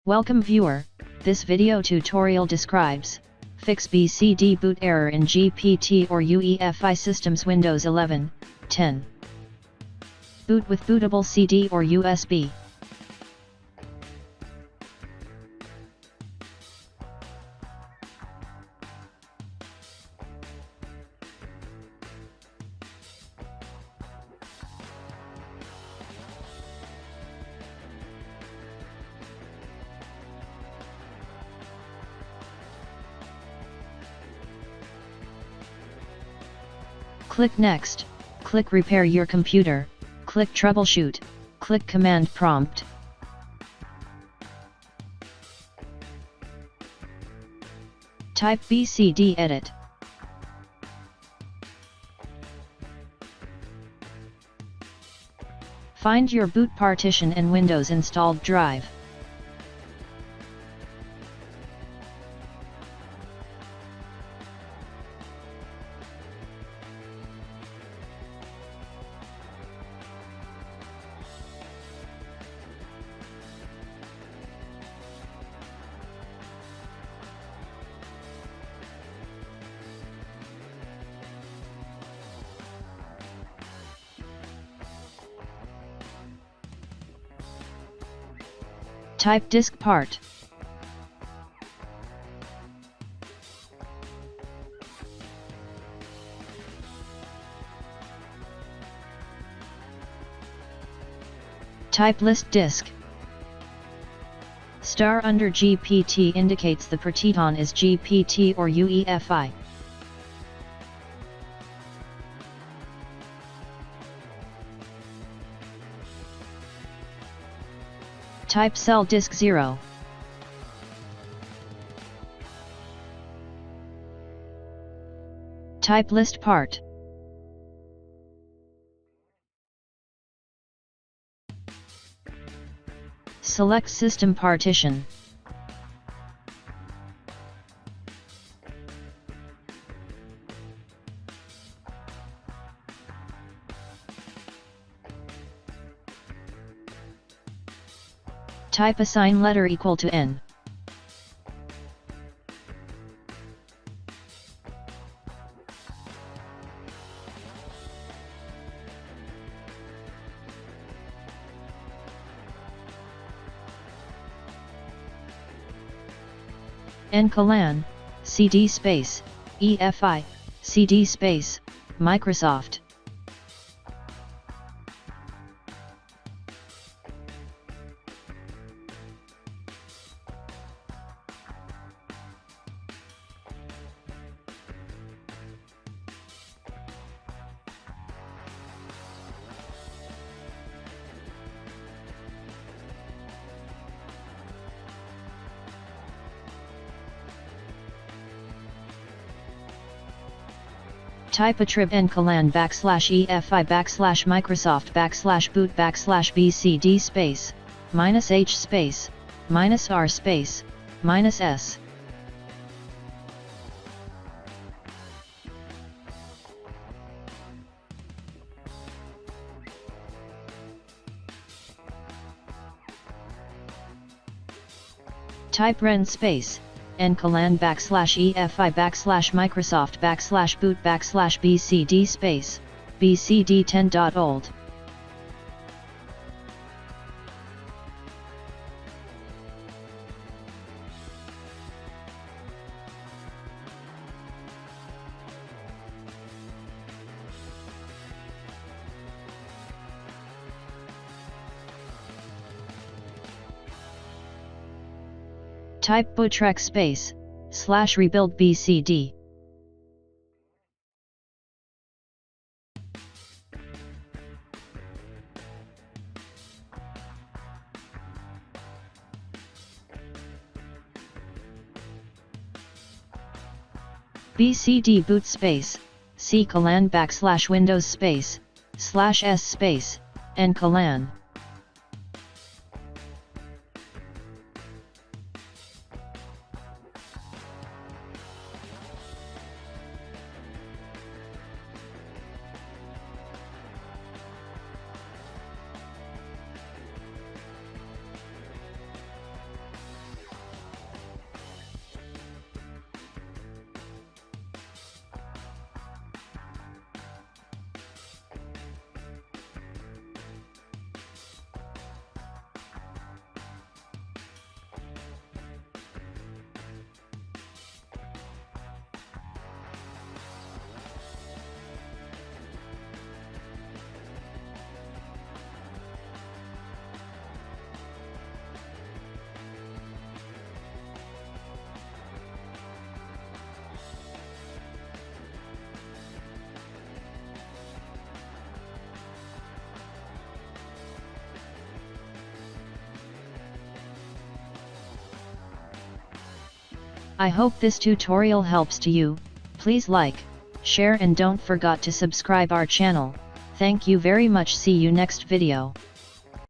Welcome viewer, this video tutorial describes, fix BCD boot error in GPT or UEFI systems Windows 11, 10. Boot with bootable CD or USB. Click Next, click Repair your computer, click Troubleshoot, click Command Prompt. Type BCD Edit. Find your boot partition and Windows installed drive. Type Diskpart. Type list disk. Star under GPT indicates the partition is GPT or UEFI. Type cell disk 0. Type list part. Select system partition. Type assign letter equal to N. N:, CD space, EFI, CD space, Microsoft. Type attrib /n:/ EFI /Microsoft /boot /BCD space, -H space, -R space, -S. Type ren space, /n:/ EFI /Microsoft /boot /BCD space, BCD10.old. Type bootrec space, /RebuildBCD. BCD boot space, C:/ Windows space, /S space, N:/. I hope this tutorial helps to you. Please like, share and don't forget to subscribe our channel. Thank you very much. See you next video.